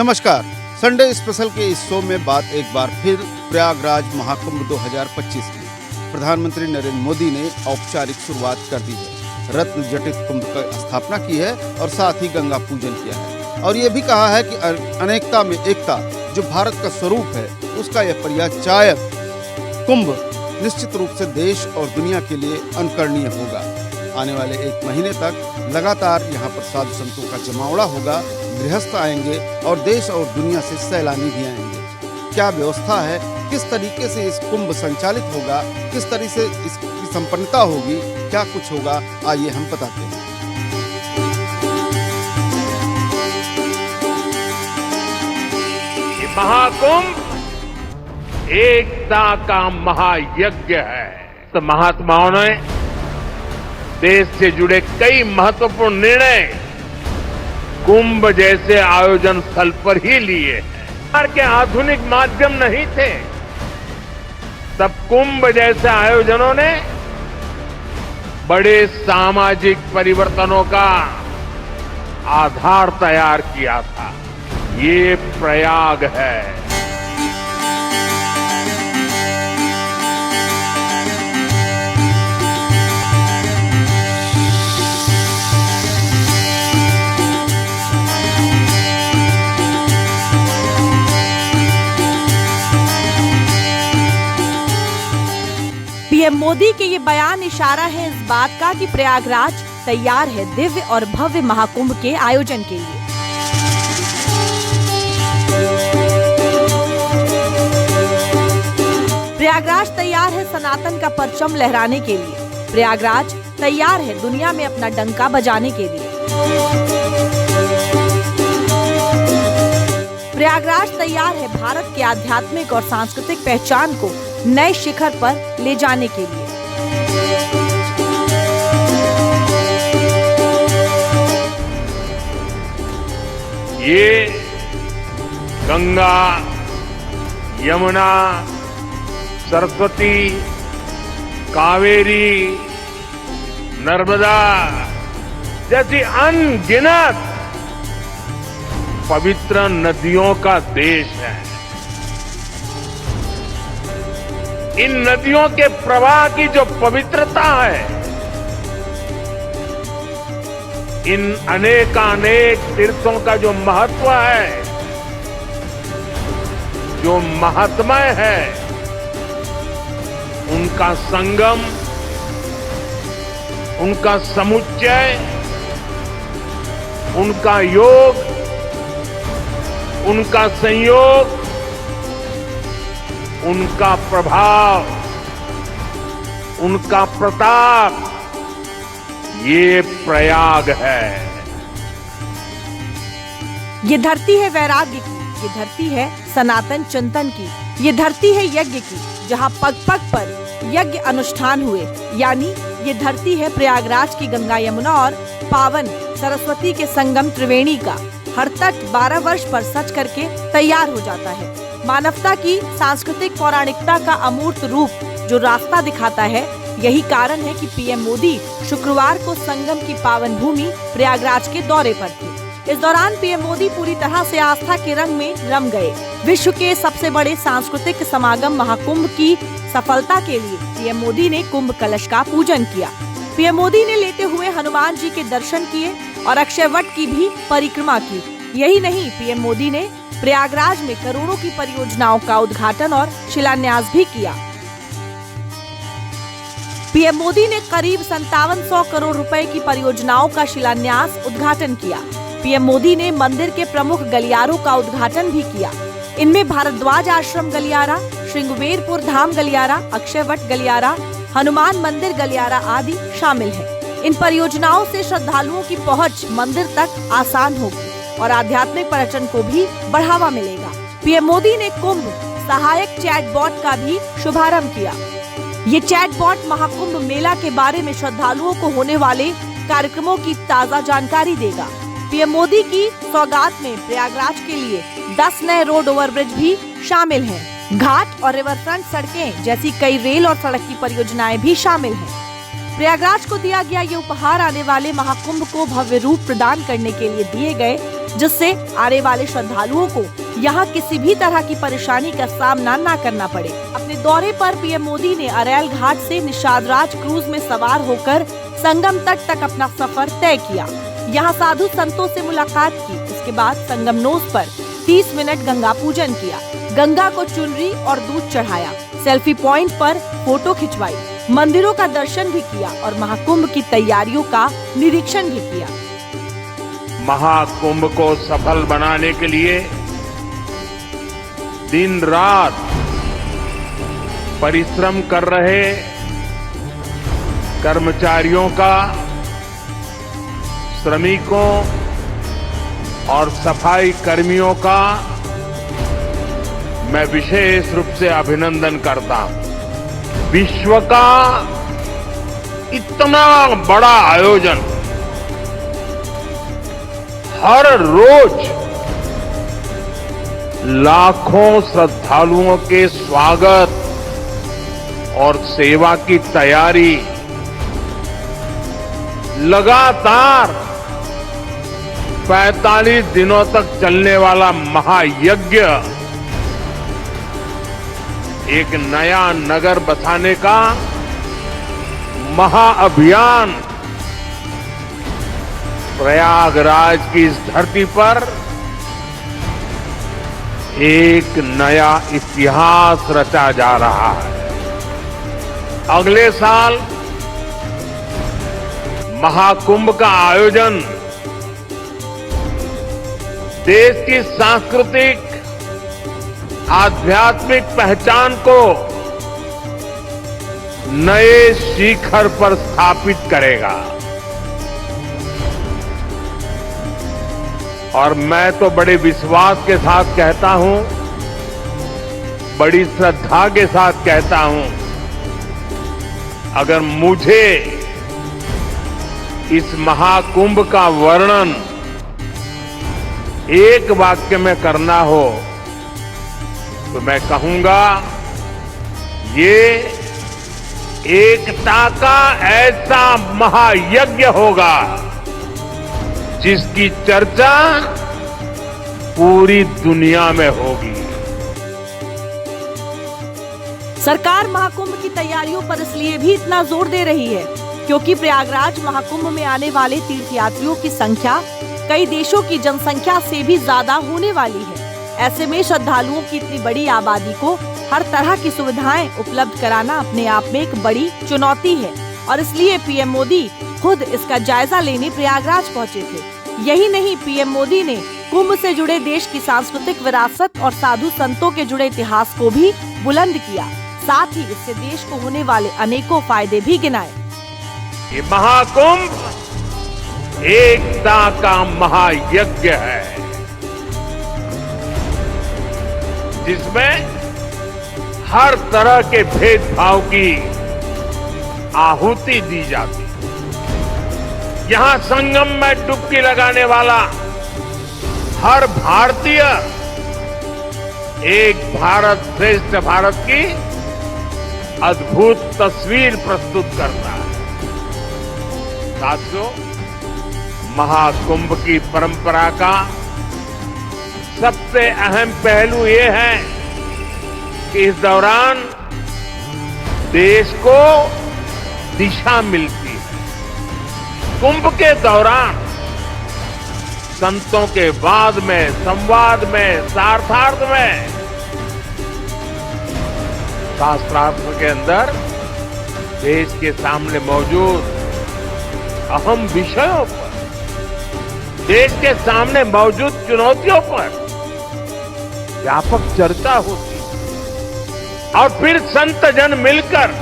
नमस्कार। Sunday special के इस शो में बात एक बार फिर प्रयागराज महाकुंभ 2025 की। प्रधानमंत्री नरेंद्र मोदी ने औपचारिक शुरुआत कर दी है, रत्न जटित कुंभ की स्थापना की है और साथ ही गंगा पूजन किया है और ये भी कहा है कि अनेकता में एकता जो भारत का स्वरूप है उसका यह परिचायक कुंभ निश्चित रूप से देश और दुनिया के लिए अनुकरणीय होगा। आने वाले एक महीने तक लगातार यहाँ पर साधु संतों का जमावड़ा होगा, गृहस्थ आएंगे और देश और दुनिया से सैलानी भी आएंगे। क्या व्यवस्था है, किस तरीके से इस कुंभ संचालित होगा, किस तरह से इसकी संपन्नता होगी, क्या कुछ होगा, आइए हम बताते हैं। ये महाकुंभ एकता का महायज्ञ है। तो महात्माओं ने देश से जुड़े कई महत्वपूर्ण निर्णय कुंभ जैसे आयोजन स्थल पर ही लिए हैं। के आधुनिक माध्यम नहीं थे, तब कुंभ जैसे आयोजनों ने बड़े सामाजिक परिवर्तनों का आधार तैयार किया था। ये प्रयाग है। पीएम मोदी के ये बयान इशारा है इस बात का कि प्रयागराज तैयार है दिव्य और भव्य महाकुंभ के आयोजन के लिए। प्रयागराज तैयार है सनातन का परचम लहराने के लिए। प्रयागराज तैयार है दुनिया में अपना डंका बजाने के लिए। प्रयागराज तैयार है भारत के आध्यात्मिक और सांस्कृतिक पहचान को नए शिखर पर ले जाने के लिए। ये गंगा, यमुना, सरस्वती, कावेरी, नर्मदा जैसी अनगिनत पवित्र नदियों का देश है। इन नदियों के प्रवाह की जो पवित्रता है, इन अनेकानेक तीर्थों का जो महत्व है, जो महात्म्य है, उनका संगम, उनका समुच्चय, उनका योग, उनका संयोग, उनका प्रभाव, उनका प्रताप, ये प्रयाग है। ये धरती है वैराग्य की, ये धरती है सनातन चिंतन की, ये धरती है यज्ञ की, जहाँ पग पग पर यज्ञ अनुष्ठान हुए। यानी ये धरती है प्रयागराज की गंगा यमुना और पावन सरस्वती के संगम त्रिवेणी का। हर तट 12 वर्ष पर सच करके तैयार हो जाता है। मानवता की सांस्कृतिक पौराणिकता का अमूर्त रूप जो रास्ता दिखाता है। यही कारण है कि पीएम मोदी शुक्रवार को संगम की पावन भूमि प्रयागराज के दौरे पर थे। इस दौरान पीएम मोदी पूरी तरह से आस्था के रंग में रम गए। विश्व के सबसे बड़े सांस्कृतिक समागम महाकुंभ की सफलता के लिए पीएम मोदी ने कुंभ कलश का पूजन किया। पीएम मोदी ने लेटे हुए हनुमान जी के दर्शन किए और अक्षय वट की भी परिक्रमा की। यही नहीं, पीएम मोदी ने प्रयागराज में करोड़ों की परियोजनाओं का उद्घाटन और शिलान्यास भी किया। पीएम मोदी ने करीब 5700 करोड़ रुपए की परियोजनाओं का शिलान्यास उद्घाटन किया। पीएम मोदी ने मंदिर के प्रमुख गलियारों का उद्घाटन भी किया। इनमें भारद्वाज आश्रम गलियारा, श्रृंगवेरपुर धाम गलियारा, अक्षयवट गलियारा, हनुमान मंदिर गलियारा आदि शामिल है। इन परियोजनाओं से श्रद्धालुओं की पहुंच मंदिर तक आसान होगी और आध्यात्मिक पर्यटन को भी बढ़ावा मिलेगा। पीएम मोदी ने कुंभ सहायक चैटबॉट का भी शुभारंभ किया। ये चैटबॉट महाकुंभ मेला के बारे में श्रद्धालुओं को होने वाले कार्यक्रमों की ताज़ा जानकारी देगा। पीएम मोदी की सौगात में प्रयागराज के लिए 10 नए रोड ओवरब्रिज भी शामिल हैं। घाट और रिवरफ्रंट सड़कें जैसी कई रेल और सड़क की परियोजनाएं भी शामिल हैं। प्रयागराज को दिया गया ये उपहार आने वाले महाकुंभ को भव्य रूप प्रदान करने के लिए दिए गए, जिससे आने वाले श्रद्धालुओं को यहाँ किसी भी तरह की परेशानी का सामना न करना पड़े। अपने दौरे पर पीएम मोदी ने अरैल घाट से निषादराज क्रूज में सवार होकर संगम तट तक अपना सफर तय किया। यहाँ साधु संतों से मुलाकात की। इसके बाद संगम नोस पर 30 मिनट गंगा पूजन किया, गंगा को चुनरी और दूध चढ़ाया, सेल्फी पॉइंट पर फोटो खिंचवाई, मंदिरों का दर्शन भी किया और महाकुंभ की तैयारियों का निरीक्षण भी किया। महाकुंभ को सफल बनाने के लिए दिन रात परिश्रम कर रहे कर्मचारियों का, श्रमिकों और सफाई कर्मियों का मैं विशेष रूप से अभिनंदन करता हूं। विश्व का इतना बड़ा आयोजन हर रोज लाखों श्रद्धालुओं के स्वागत और सेवा की तैयारी, लगातार 45 दिनों तक चलने वाला महायज्ञ, एक नया नगर बसाने का महाअभियान प्रयागराज की इस धरती पर एक नया इतिहास रचा जा रहा है। अगले साल महाकुंभ का आयोजन देश की सांस्कृतिक आध्यात्मिक पहचान को नए शिखर पर स्थापित करेगा। और मैं तो बड़े विश्वास के साथ कहता हूं, बड़ी श्रद्धा के साथ कहता हूं, अगर मुझे इस महाकुंभ का वर्णन एक वाक्य में करना हो तो मैं कहूंगा, ये एकता का ऐसा महायज्ञ होगा जिसकी चर्चा पूरी दुनिया में होगी। सरकार महाकुंभ की तैयारियों पर इसलिए भी इतना जोर दे रही है क्योंकि प्रयागराज महाकुंभ में आने वाले तीर्थयात्रियों की संख्या कई देशों की जनसंख्या से भी ज्यादा होने वाली है। ऐसे में श्रद्धालुओं की इतनी बड़ी आबादी को हर तरह की सुविधाएं उपलब्ध कराना अपने आप में एक बड़ी चुनौती है और इसलिए पीएम मोदी खुद इसका जायजा लेने प्रयागराज पहुंचे थे। यही नहीं, पीएम मोदी ने कुंभ से जुड़े देश की सांस्कृतिक विरासत और साधु संतों के जुड़े इतिहास को भी बुलंद किया। साथ ही इससे देश को होने वाले अनेकों फायदे भी गिनाए। ये महाकुंभ एकता का महायज्ञ है जिसमें हर तरह के भेदभाव की आहुति दी जाती। यहां संगम में डुबकी लगाने वाला हर भारतीय एक भारत श्रेष्ठ भारत की अद्भुत तस्वीर प्रस्तुत करता है। साथियों, महाकुंभ की परंपरा का सबसे अहम पहलू ये है कि इस दौरान देश को दिशा मिलती है। कुंभ के दौरान संतों के वाद में, संवाद में, शास्त्रार्थ में, शास्त्रार्थ के अंदर देश के सामने मौजूद अहम विषयों पर, देश के सामने मौजूद चुनौतियों पर व्यापक चर्चा होती और फिर संत जन मिलकर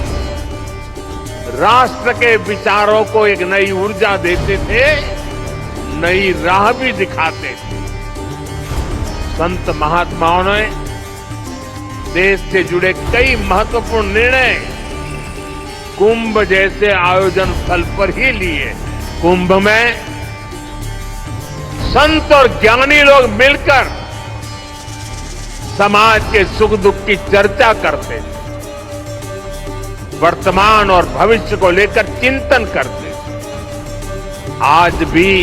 राष्ट्र के विचारों को एक नई ऊर्जा देते थे, नई राह भी दिखाते थे। संत महात्माओं ने देश से जुड़े कई महत्वपूर्ण निर्णय कुंभ जैसे आयोजन स्थल पर ही लिए। कुंभ में संत और ज्ञानी लोग मिलकर समाज के सुख दुख की चर्चा करते थे। वर्तमान और भविष्य को लेकर चिंतन करते थे। आज भी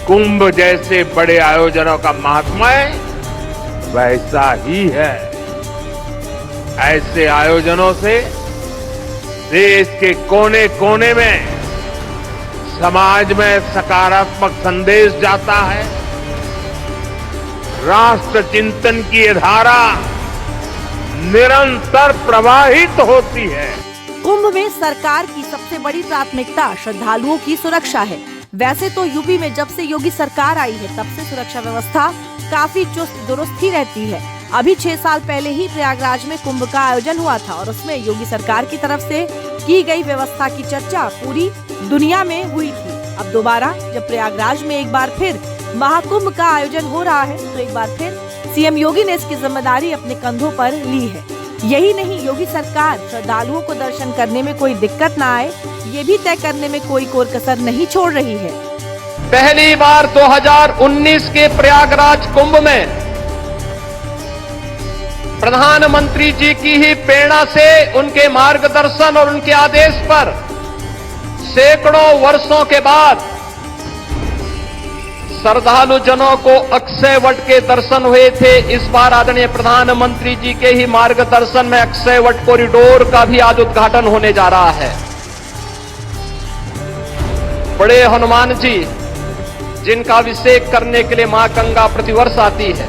कुंभ जैसे बड़े आयोजनों का महात्म्य वैसा ही है। ऐसे आयोजनों से देश के कोने कोने में समाज में सकारात्मक संदेश जाता है। राष्ट्र चिंतन की ये धारा निरंतर प्रवाहित होती है। कुंभ में सरकार की सबसे बड़ी प्राथमिकता श्रद्धालुओं की सुरक्षा है। वैसे तो यूपी में जब से योगी सरकार आई है तब से सुरक्षा व्यवस्था काफी चुस्त दुरुस्त ही रहती है। अभी 6 साल पहले ही प्रयागराज में कुंभ का आयोजन हुआ था और उसमें योगी सरकार की तरफ से की गई व्यवस्था की चर्चा पूरी दुनिया में हुई थी। अब दोबारा जब प्रयागराज में एक बार फिर महाकुंभ का आयोजन हो रहा है तो एक बार फिर सीएम योगी ने इसकी जिम्मेदारी अपने कंधों पर ली है। यही नहीं, योगी सरकार श्रद्धालुओं को दर्शन करने में कोई दिक्कत न आए ये भी तय करने में कोई कोर कसर नहीं छोड़ रही है। पहली बार 2019 के प्रयागराज कुंभ में प्रधानमंत्री जी की ही प्रेरणा से, उनके मार्गदर्शन और उनके आदेश पर सैकड़ों वर्षों के बाद श्रद्धालु जनों को अक्षय वट के दर्शन हुए थे। इस बार आदरणीय प्रधानमंत्री जी के ही मार्गदर्शन में अक्षय वट कॉरिडोर का भी आज उद्घाटन होने जा रहा है। बड़े हनुमान जी जिनका अभिषेक करने के लिए मां गंगा प्रतिवर्ष आती है,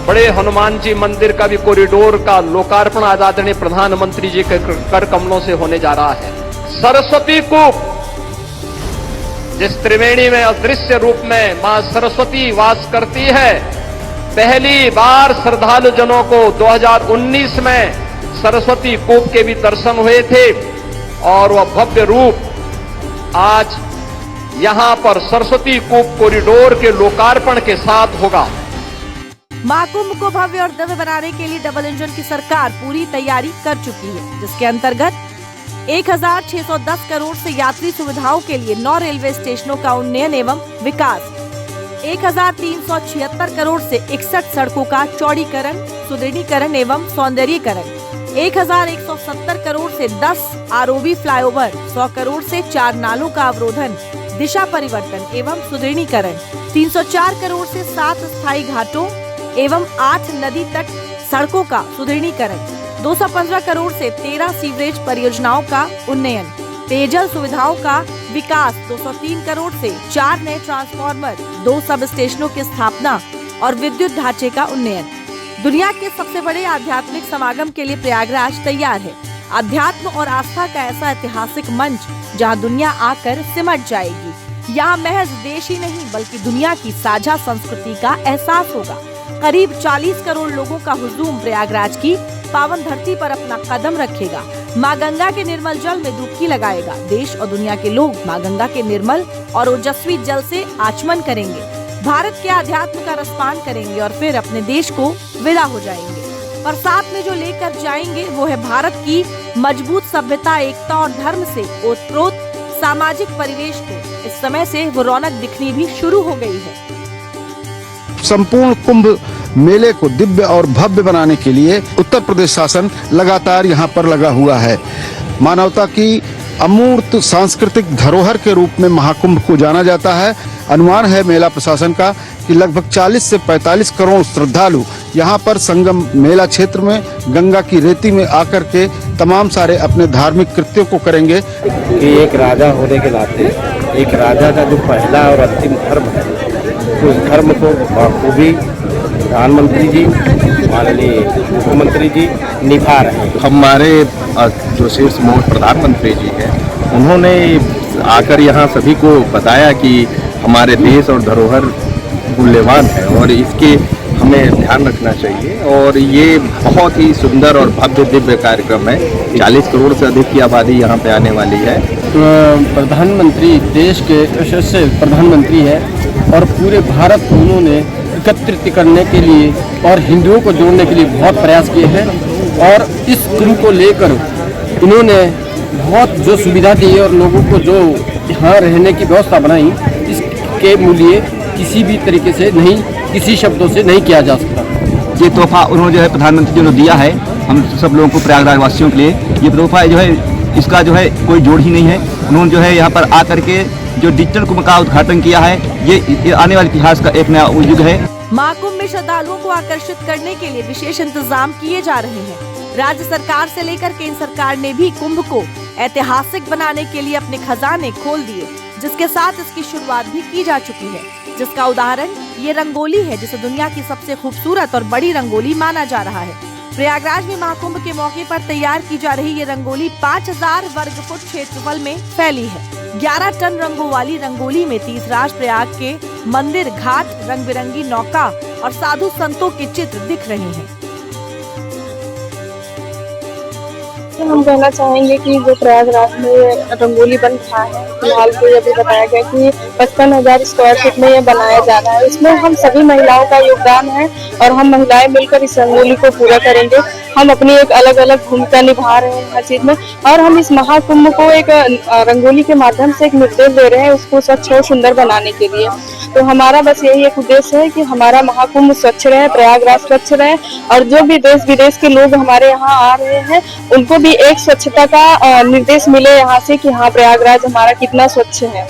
बड़े हनुमान जी मंदिर का भी कॉरिडोर का लोकार्पण आज आदरणीय प्रधानमंत्री जी के कर कमलों से होने जा रहा है। सरस्वती कूप, जिस त्रिवेणी में अदृश्य रूप में मां सरस्वती वास करती है, पहली बार श्रद्धालु जनों को 2019 में सरस्वती कूप के भी दर्शन हुए थे और वह भव्य रूप आज यहां पर सरस्वती कूप कॉरिडोर के लोकार्पण के साथ होगा। महाकुंभ को भव्य और दिव्य बनाने के लिए डबल इंजन की सरकार पूरी तैयारी कर चुकी है, जिसके अंतर्गत 1610 करोड़ से यात्री सुविधाओं के लिए 9 रेलवे स्टेशनों का उन्नयन एवं विकास, 1376 करोड़ से 61 सड़कों का चौड़ीकरण, सुदृढ़ीकरण एवं सौंदर्यीकरण, 1170 करोड़ से 10 आरओबी फ्लाईओवर, 100 करोड़ से 4 नालों का अवरोधन, दिशा परिवर्तन एवं सुदृढ़ीकरण, 304 करोड़ से 7 स्थायी घाटों एवं 8 नदी तट सड़कों का सुदृढ़ीकरण, 215 करोड़ से 13 सीवरेज परियोजनाओं का उन्नयन, पेयजल सुविधाओं का विकास, 203 करोड़ से 4 नए ट्रांसफार्मर, 2 सब स्टेशनों की स्थापना और विद्युत ढांचे का उन्नयन। दुनिया के सबसे बड़े आध्यात्मिक समागम के लिए प्रयागराज तैयार है। अध्यात्म और आस्था का ऐसा ऐतिहासिक मंच जहां दुनिया आकर सिमट जाएगी। यहाँ महज देश ही नहीं बल्कि दुनिया की साझा संस्कृति का एहसास होगा। करीब 40 करोड़ लोगों का हुजूम प्रयागराज की पावन धरती पर अपना कदम रखेगा। मां गंगा के निर्मल जल में डुबकी लगाएगा। देश और दुनिया के लोग मां गंगा के निर्मल और ओजस्वी जल से आचमन करेंगे, भारत के अध्यात्म का रसपान करेंगे और फिर अपने देश को विदा हो जाएंगे। पर साथ में जो लेकर जाएंगे वो है भारत की मजबूत सभ्यता, एकता और धर्म से ओतप्रोत सामाजिक परिवेश को। इस समय से वो रौनक दिखनी भी शुरू हो गई है। संपूर्ण कुंभ मेले को दिव्य और भव्य बनाने के लिए उत्तर प्रदेश शासन लगातार यहाँ पर लगा हुआ है। मानवता की अमूर्त सांस्कृतिक धरोहर के रूप में महाकुंभ को जाना जाता है। अनुमान है मेला प्रशासन का कि लगभग 40 से 45 करोड़ श्रद्धालु यहाँ पर संगम मेला क्षेत्र में गंगा की रेती में आकर के तमाम सारे अपने धार्मिक कृत्यों को करेंगे। कि एक राजा होने के नाते एक राजा का जो पहला और अंतिम धर्म है, उस धर्म को बखूबी प्रधानमंत्री जी, माननीय मुख्यमंत्री जी निभा रहे हैं। हमारे जो शीर्ष मोस्ट प्रधानमंत्री जी हैं, उन्होंने आकर यहाँ सभी को बताया कि हमारे देश और धरोहर मूल्यवान है और इसके हमें ध्यान रखना चाहिए और ये बहुत ही सुंदर और भव्य दिव्य कार्यक्रम है। 40 करोड़ से अधिक की आबादी यहाँ पे आने वाली है। प्रधानमंत्री देश के यशस्वी प्रधानमंत्री है और पूरे भारत को उन्होंने एकत्रित करने के लिए और हिंदुओं को जोड़ने के लिए बहुत प्रयास किए हैं और इस कुंभ को लेकर उन्होंने बहुत जो सुविधा दी और लोगों को जो यहाँ रहने की व्यवस्था बनाई, इसके मूल्य किसी भी तरीके से नहीं, किसी शब्दों से नहीं किया जा सकता। ये तोहफा उन्होंने जो है प्रधानमंत्री जी ने दिया है हम सब लोगों को, प्रयागराज वासियों के लिए ये तोहफा जो है, इसका जो है कोई जोड़ ही नहीं है। उन्होंने जो है यहाँ पर आकर के जो डिजिटल कुंभ का उद्घाटन किया है, ये आने वाले इतिहास का एक नया युग है। महाकुंभ में श्रद्धालुओं को आकर्षित करने के लिए विशेष इंतजाम किए जा रहे हैं। राज्य सरकार से लेकर केंद्र सरकार ने भी कुंभ को ऐतिहासिक बनाने के लिए अपने खजाने खोल दिए, जिसके साथ इसकी शुरुआत भी की जा चुकी है, जिसका उदाहरण ये रंगोली है, जिसे दुनिया की सबसे खूबसूरत और बड़ी रंगोली माना जा रहा है। प्रयागराज में महाकुंभ के मौके पर तैयार की जा रही ये रंगोली 5000 वर्ग फुट क्षेत्रफल में फैली है। 11 टन रंगों वाली रंगोली में तीर्थराज प्रयाग के मंदिर, घाट, रंग बिरंगी नौका और साधु संतों के चित्र दिख रहे हैं। हम कहना चाहेंगे कि जो प्रयागराज में रंगोली बन रहा है, फिलहाल तो ये भी बताया गया कि 55,000 स्क्वायर फीट में ये बनाया जा रहा है। इसमें हम सभी महिलाओं का योगदान है और हम महिलाएं मिलकर इस रंगोली को पूरा करेंगे। हम अपनी एक अलग अलग भूमिका निभा रहे हैं हर चीज में, और हम इस महाकुंभ को एक रंगोली के माध्यम से एक निर्देश दे रहे हैं उसको स्वच्छ और सुंदर बनाने के लिए। तो हमारा बस यही एक उद्देश्य है कि हमारा महाकुंभ स्वच्छ रहे, प्रयागराज स्वच्छ रहे, और जो भी देश विदेश के लोग हमारे यहाँ आ रहे हैं उनको भी एक स्वच्छता का निर्देश मिले यहाँ से कि हाँ, प्रयागराज हमारा कितना स्वच्छ है।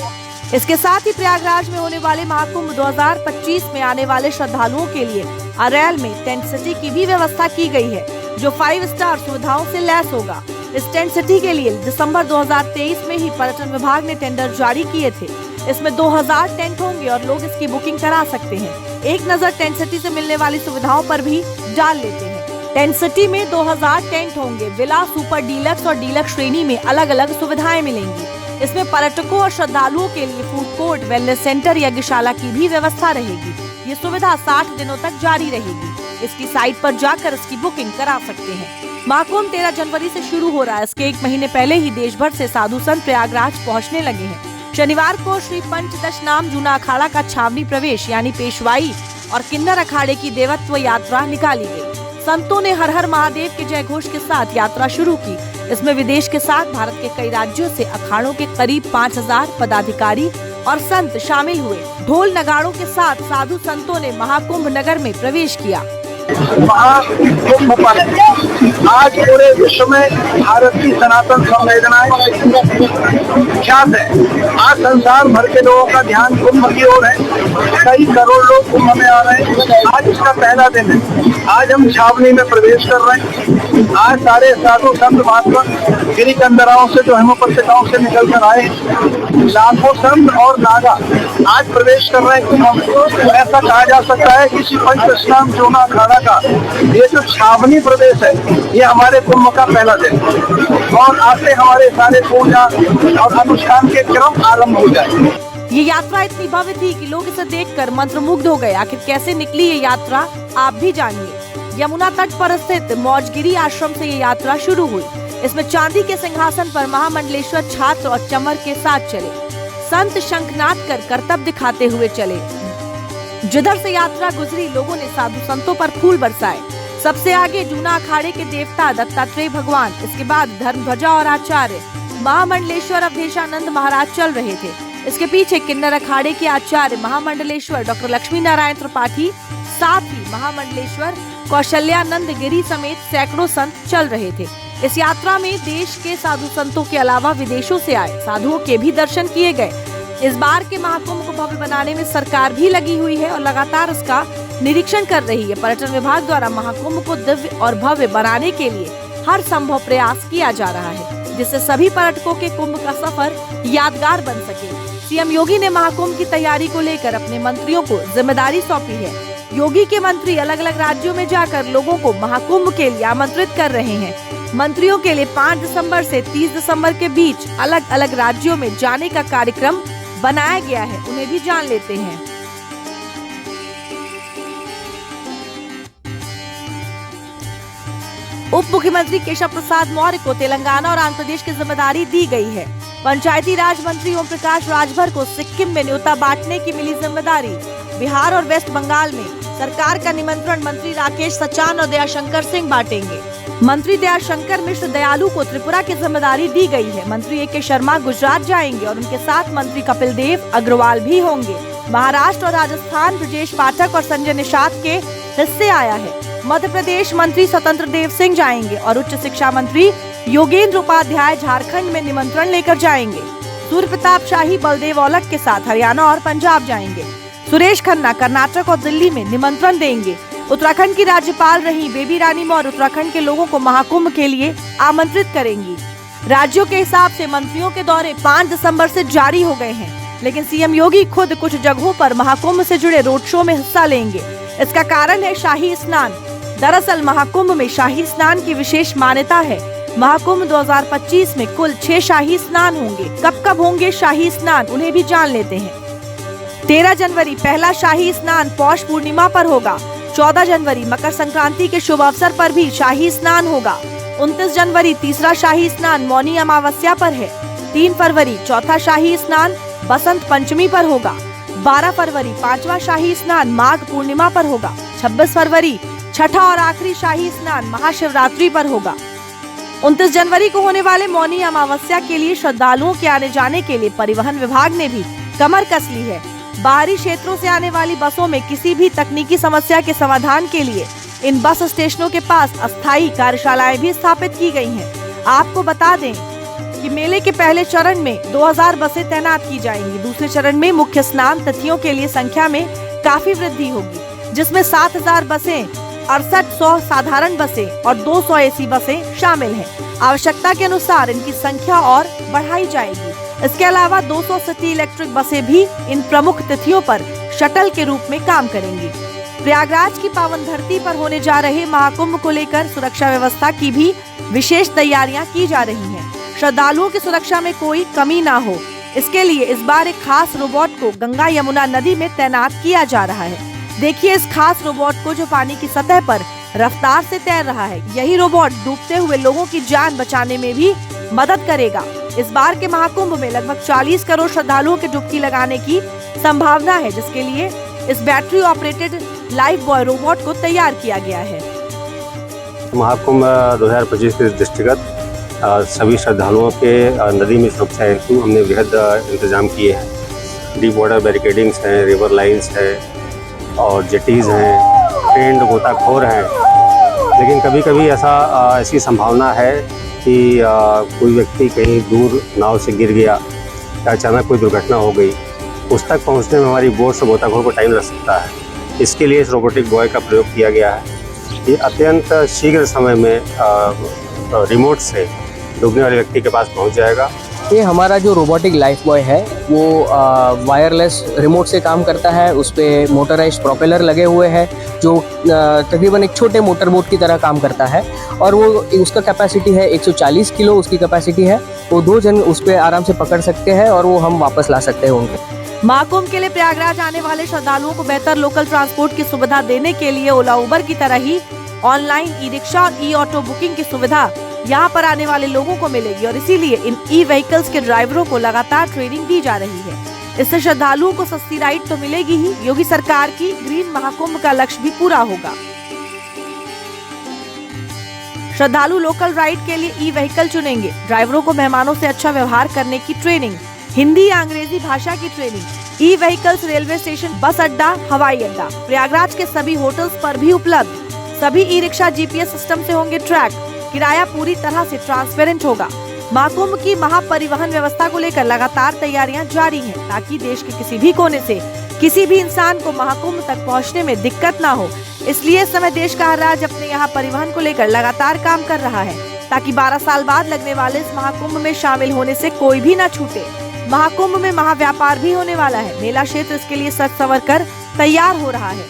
इसके साथ ही प्रयागराज में होने वाले महाकुंभ 2025 में आने वाले श्रद्धालुओं के लिए अरैल में टेंट सिटी की भी व्यवस्था की गई है, जो 5 स्टार सुविधाओं से लैस होगा। इस टेंट सिटी के लिए दिसंबर 2023 में ही पर्यटन विभाग ने टेंडर जारी किए थे। इसमें 2000 टेंट होंगे और लोग इसकी बुकिंग करा सकते हैं। एक नजर टेंट सिटी से मिलने वाली सुविधाओं पर भी डाल लेते हैं। टेंट सिटी में 2000 टेंट होंगे। विला, सुपर डीलक्स और डीलक्स श्रेणी में अलग अलग सुविधाएं मिलेंगी। इसमें पर्यटकों और श्रद्धालुओं के लिए फूड कोर्ट, वेलनेस सेंटर, यज्ञशाला की भी व्यवस्था रहेगी। ये सुविधा 60 दिनों तक जारी रहेगी। इसकी साइट पर जाकर इसकी बुकिंग करा सकते हैं। महाकुंभ 13 जनवरी से शुरू हो रहा है। इसके एक महीने पहले ही देश भर से साधु संत प्रयागराज पहुंचने लगे हैं। शनिवार को श्री पंचदशनाम जूना अखाड़ा का छावनी प्रवेश यानी पेशवाई और किन्नर अखाड़े की देवत्व यात्रा निकाली गई। संतों ने हर हर महादेव के जय घोष के साथ यात्रा शुरू की। इसमें विदेश के साथ भारत के कई राज्यों से अखाड़ों के करीब 5000 पदाधिकारी और संत शामिल हुए। ढोल नगाड़ों के साथ साधु संतों ने महाकुंभ नगर में प्रवेश किया। महाकुंभ पर आज पूरे विश्व में भारत की सनातन संवेदनाएं ख्यात है। आज संसार भर के लोगों का ध्यान कुंभ की ओर है। कई करोड़ लोग कुंभ में आ रहे हैं। आज इसका पहला दिन है। आज हम छावनी में प्रवेश कर रहे हैं। आज सारे साधु संत महात्मा गिरी कंदराओं से, जो हिमोपत्यकाओं से निकल कर आए, लाखों संत और नागा आज प्रवेश कर रहे हैं कुंभ में। तो ऐसा कहा जा सकता है कि श्री पंचदशनाम जूना अखाड़ा का ये जो छावनी प्रदेश है, ये हमारे कुंभ का पहला दिन, और आज से हमारे सारे पूजा और अनुष्ठान के क्रम आरंभ हो जाए। ये यात्रा इतनी भव्य थी कि लोग इसे देखकर मंत्रमुग्ध हो गए। आखिर कैसे निकली ये यात्रा, आप भी जानिए। यमुना तट पर स्थित मौजगिरी आश्रम से ये यात्रा शुरू हुई। इसमें चांदी के सिंहासन पर महामंडलेश्वर छात्र और चमर के साथ चले। संत शंखनाद कर करतब दिखाते हुए चले। जिधर से यात्रा गुजरी, लोगों ने साधु संतों पर फूल बरसाए। सबसे आगे जूना अखाड़े के देवता दत्तात्रेय भगवान, इसके बाद धर्मध्वजा और आचार्य महामंडलेश्वर अवधेशानंद महाराज चल रहे थे। इसके पीछे किन्नर अखाड़े के आचार्य महामंडलेश्वर डॉक्टर लक्ष्मी नारायण त्रिपाठी, साथ ही महामंडलेश्वर कौशल्यानंद गिरी समेत सैकड़ों संत चल रहे थे। इस यात्रा में देश के साधु संतों के अलावा विदेशों से आए साधुओं के भी दर्शन किए गए। इस बार के महाकुंभ को भव्य बनाने में सरकार भी लगी हुई है और लगातार इसका निरीक्षण कर रही है। पर्यटन विभाग द्वारा महाकुंभ को दिव्य और भव्य बनाने के लिए हर संभव प्रयास किया जा रहा है, जिससे सभी पर्यटकों के कुंभ का सफर यादगार बन सके। सीएम योगी ने महाकुंभ की तैयारी को लेकर अपने मंत्रियों को जिम्मेदारी सौंपी है। योगी के मंत्री अलग अलग राज्यों में जाकर लोगों को महाकुंभ के लिए आमंत्रित कर रहे हैं। मंत्रियों के लिए 5 दिसंबर से 30 दिसंबर के बीच अलग अलग राज्यों में जाने का कार्यक्रम बनाया गया है। उन्हें भी जान लेते हैं। उप मुख्यमंत्री केशव प्रसाद मौर्य को तेलंगाना और आंध्र प्रदेश की जिम्मेदारी दी गई है। पंचायती राज मंत्री ओम प्रकाश राजभर को सिक्किम में न्योता बांटने की मिली जिम्मेदारी। बिहार और वेस्ट बंगाल में सरकार का निमंत्रण मंत्री राकेश सचान और दयाशंकर सिंह बांटेंगे। मंत्री दयाशंकर मिश्र दयालु को त्रिपुरा की जिम्मेदारी दी गई है। मंत्री ए.के. शर्मा गुजरात जाएंगे और उनके साथ मंत्री कपिल देव अग्रवाल भी होंगे। महाराष्ट्र और राजस्थान ब्रजेश पाठक और संजय निषाद के हिस्से आया है। मध्य प्रदेश मंत्री स्वतंत्र देव सिंह जाएंगे और उच्च शिक्षा मंत्री योगेंद्र उपाध्याय झारखंड में निमंत्रण लेकर जाएंगे। सूर्य प्रताप शाही बलदेव औलख के साथ हरियाणा और पंजाब जाएंगे। सुरेश खन्ना कर्नाटक और दिल्ली में निमंत्रण देंगे। उत्तराखंड की राज्यपाल रही बेबी रानी मौर्य उत्तराखंड के लोगों को महाकुंभ के लिए आमंत्रित करेंगी। राज्यों के हिसाब से मंत्रियों के दौरे 5 दिसंबर से जारी हो गए हैं, लेकिन सीएम योगी खुद कुछ जगहों पर महाकुंभ से जुड़े रोड शो में हिस्सा लेंगे। इसका कारण है शाही स्नान। दरअसल महाकुंभ में शाही स्नान की विशेष मान्यता है। महाकुंभ 2025 में कुल 6 शाही स्नान होंगे। कब कब होंगे शाही स्नान, उन्हें भी जान लेते हैं। 13 जनवरी पहला शाही स्नान पौष पूर्णिमा पर होगा। 14 जनवरी मकर संक्रांति के शुभ अवसर पर भी शाही स्नान होगा। 29 जनवरी तीसरा शाही स्नान मौनी अमावस्या पर है। 3 फरवरी चौथा शाही स्नान बसंत पंचमी पर होगा। 12 फरवरी 5वां शाही स्नान माघ पूर्णिमा पर होगा। 26 फरवरी छठा और आखिरी शाही स्नान महाशिवरात्रि पर होगा। 29 जनवरी को होने वाले मौनी अमावस्या के लिए श्रद्धालुओं के आने जाने के लिए परिवहन विभाग ने भी कमर कस ली है। बाहरी क्षेत्रों से आने वाली बसों में किसी भी तकनीकी समस्या के समाधान के लिए इन बस स्टेशनों के पास अस्थायी कार्यशालाएं भी स्थापित की गई हैं। आपको बता दें कि मेले के पहले चरण में 2000 बसें तैनात की जाएंगी। दूसरे चरण में मुख्य स्नान तिथियों के लिए संख्या में काफी वृद्धि होगी, जिसमें 7000 बसें, 6800 साधारण बसें और 200 एसी बसें शामिल हैं। आवश्यकता के अनुसार इनकी संख्या और बढ़ाई जाएगी। इसके अलावा 200 सिटी इलेक्ट्रिक बसें भी इन प्रमुख तिथियों पर शटल के रूप में काम करेंगी। प्रयागराज की पावन धरती पर होने जा रहे महाकुंभ को लेकर सुरक्षा व्यवस्था की भी विशेष तैयारियां की जा रही हैं। श्रद्धालुओं की सुरक्षा में कोई कमी ना हो, इसके लिए इस बार एक खास रोबोट को गंगा यमुना नदी में तैनात किया जा रहा है। देखिए इस खास रोबोट को जो पानी की सतह पर रफ्तार से तैर रहा है। यही रोबोट डूबते हुए लोगों की जान बचाने में भी मदद करेगा। इस बार के महाकुंभ में लगभग 40 करोड़ श्रद्धालुओं की डुबकी लगाने की संभावना है, जिसके लिए इस battery operated life boy robot को तैयार किया गया है। महाकुंभ 2025 के दृष्टिगत सभी श्रद्धालुओं के नदी में सुरक्षा हेतु हमने वृहद इंतजाम किए हैं। डीप वाटर बैरिकेडिंग्स हैं, रिवर लाइंस है और जेटीज़ हैं, ट्रेंड गोताखोर हैं। लेकिन कभी कभी ऐसी संभावना है कि कोई व्यक्ति कहीं दूर नाव से गिर गया या अचानक कोई दुर्घटना हो गई, उस तक पहुंचने में हमारी बोट से गोताखोर को टाइम लग सकता है। इसके लिए इस रोबोटिक बॉय का प्रयोग किया गया है। ये अत्यंत शीघ्र समय में रिमोट से डूबने वाले व्यक्ति के पास पहुंच जाएगा। ये हमारा जो रोबोटिक लाइफ बॉय है वो वायरलेस रिमोट से काम करता है। उस पर मोटराइज्ड प्रोपेलर लगे हुए हैं जो तकरीबन एक छोटे मोटर बोट की तरह काम करता है और वो उसका कैपेसिटी है 140 किलो उसकी कैपेसिटी है। वो 2 जन उस पर आराम से पकड़ सकते हैं और वो हम वापस ला सकते हैं उनको। महाकुंभ के लिए प्रयागराज आने वाले श्रद्धालुओं को बेहतर लोकल ट्रांसपोर्ट की सुविधा देने के लिए ओला उबर की तरह ही ऑनलाइन ई रिक्शा और ई ऑटो बुकिंग की सुविधा यहाँ पर आने वाले लोगों को मिलेगी और इसीलिए इन ई व्हीकल्स के ड्राइवरों को लगातार ट्रेनिंग दी जा रही है। इससे श्रद्धालुओं को सस्ती राइड तो मिलेगी ही, योगी सरकार की ग्रीन महाकुंभ का लक्ष्य भी पूरा होगा। श्रद्धालु लोकल राइड के लिए ई व्हीकल चुनेंगे। ड्राइवरों को मेहमानों से अच्छा व्यवहार करने की ट्रेनिंग, हिंदी या अंग्रेजी भाषा की ट्रेनिंग, ई व्हीकल्स रेलवे स्टेशन, बस अड्डा, हवाई अड्डा, प्रयागराज के सभी होटल्स पर भी उपलब्ध। सभी ई रिक्शा जीपीएस सिस्टम से होंगे ट्रैक। किराया पूरी तरह से ट्रांसपेरेंट होगा। महाकुंभ की महापरिवहन व्यवस्था को लेकर लगातार तैयारियां जारी हैं ताकि देश के किसी भी कोने से किसी भी इंसान को महाकुंभ तक पहुंचने में दिक्कत ना हो। इसलिए इस समय देश का हर राज्य अपने यहाँ परिवहन को लेकर लगातार काम कर रहा है ताकि 12 साल बाद लगने वाले इस महाकुंभ में शामिल होने से कोई भी न छूटे। महाकुंभ में महाव्यापार भी होने वाला है। मेला क्षेत्र इसके लिए सज संवर कर तैयार हो रहा है।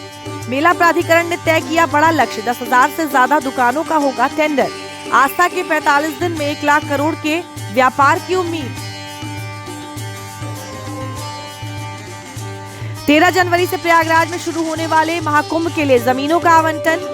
मेला प्राधिकरण ने तय किया बड़ा लक्ष्य, 10,000 से ज्यादा दुकानों का होगा टेंडर। आस्था के 45 दिन में 1 लाख करोड़ के व्यापार की उम्मीद। 13 जनवरी से प्रयागराज में शुरू होने वाले महाकुंभ के लिए जमीनों का आवंटन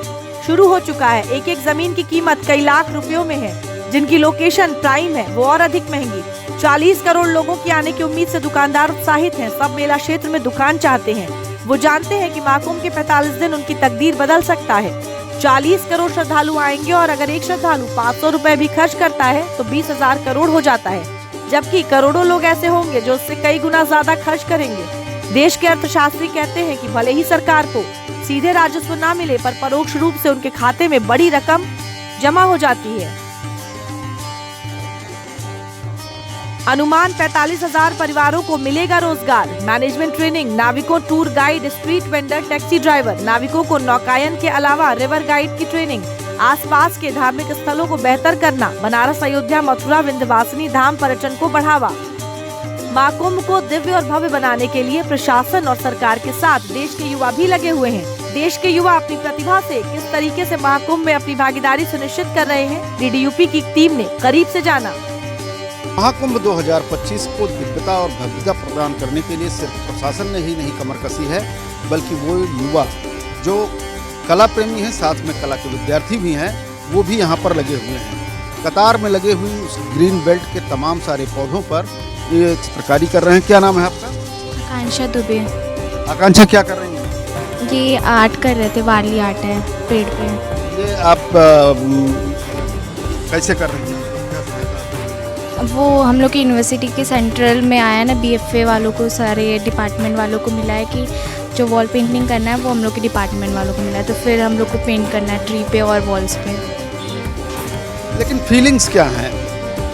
शुरू हो चुका है। एक एक जमीन की कीमत कई लाख रुपयों में है। जिनकी लोकेशन प्राइम है वो और अधिक महंगी। 40 करोड़ लोगों की आने की उम्मीद से दुकानदार उत्साहित हैं। सब मेला क्षेत्र में दुकान चाहते हैं। वो जानते हैं कि महाकुंभ के 45 दिन उनकी तकदीर बदल सकता है। 40 करोड़ श्रद्धालु आएंगे और अगर एक श्रद्धालु 500 रुपए भी खर्च करता है तो 20,000 करोड़ हो जाता है, जबकि करोड़ों लोग ऐसे होंगे जो उससे कई गुना ज्यादा खर्च करेंगे। देश के अर्थशास्त्री कहते हैं कि भले ही सरकार को सीधे राजस्व न मिले पर परोक्ष रूप से उनके खाते में बड़ी रकम जमा हो जाती है। अनुमान 45,000 परिवारों को मिलेगा रोजगार। मैनेजमेंट ट्रेनिंग, नाविकों tour guide, street vendor, taxi driver, नाविकों को नौकायन के अलावा रिवर गाइड की ट्रेनिंग, आसपास के धार्मिक स्थलों को बेहतर करना, बनारस, अयोध्या, मथुरा, विंध्यवासिनी धाम पर्यटन को बढ़ावा। महाकुंभ को दिव्य और भव्य बनाने के लिए प्रशासन और सरकार के साथ देश के युवा भी लगे हुए हैं। देश के युवा अपनी प्रतिभा से किस तरीके से महाकुंभ में अपनी भागीदारी सुनिश्चित कर रहे हैं, डीडीयूपी की टीम ने करीब से जाना। महाकुंभ 2025 को दिव्यता और भव्यता प्रदान करने के लिए सिर्फ प्रशासन ने ही नहीं कमर कसी है, बल्कि वो युवा जो कला प्रेमी हैं, साथ में कला के विद्यार्थी भी हैं, वो भी यहाँ पर लगे हुए हैं। कतार में लगे हुई उस ग्रीन बेल्ट के तमाम सारे पौधों पर ये चित्रकारी कर रहे हैं। क्या नाम है आपका? आकांक्षा दुबे। आकांक्षा, क्या कर रही हैं? ये आर्ट कर रहे थे, वाली आर्ट है पेड़ पे। ये आप कैसे कर रही हैं? वो हम लोग की यूनिवर्सिटी के सेंट्रल में आया ना, बीएफए वालों को, सारे डिपार्टमेंट वालों को मिला है कि जो वॉल पेंटिंग करना है वो हम लोग के डिपार्टमेंट वालों को मिला है, तो फिर हम लोग को पेंट करना है ट्री पे और वॉल्स पे। लेकिन फीलिंग्स क्या हैं?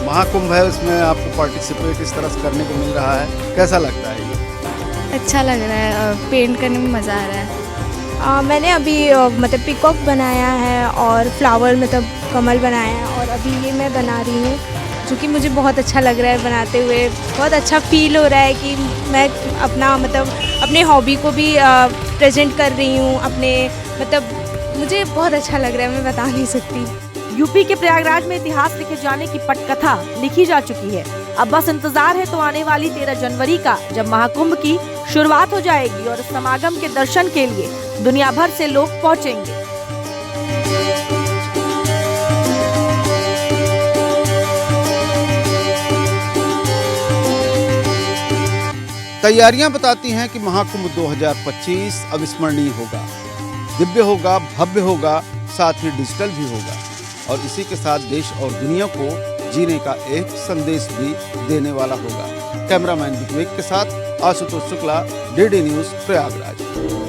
महाकुंभ है, उसमें आपको पार्टिसिपेट इस तरह से करने को मिल रहा है, कैसा लगता है ये? अच्छा लग रहा है, पेंट करने में मज़ा आ रहा है। मैंने अभी मतलब पिकॉक बनाया है और फ्लावर मतलब कमल बनाया है, और अभी ये मैं बना रही हूँ, जो कि मुझे बहुत अच्छा लग रहा है बनाते हुए। बहुत अच्छा फील हो रहा है कि मैं अपना मतलब अपने हॉबी को भी प्रेजेंट कर रही हूँ अपने, मतलब मुझे बहुत अच्छा लग रहा है, मैं बता नहीं सकती। यूपी के प्रयागराज में इतिहास लिखे जाने की पटकथा लिखी जा चुकी है। अब बस इंतजार है तो आने वाली 13 जनवरी का, जब महाकुंभ की शुरुआत हो जाएगी और समागम के दर्शन के लिए दुनिया भर से लोग पहुंचेंगे। तैयारियां बताती हैं कि महाकुंभ 2025 अविस्मरणीय होगा, दिव्य होगा, भव्य होगा, साथ ही डिजिटल भी होगा, और इसी के साथ देश और दुनिया को जीने का एक संदेश भी देने वाला होगा। कैमरामैन विवेक के साथ आशुतोष शुक्ला, डीडी न्यूज़, प्रयागराज।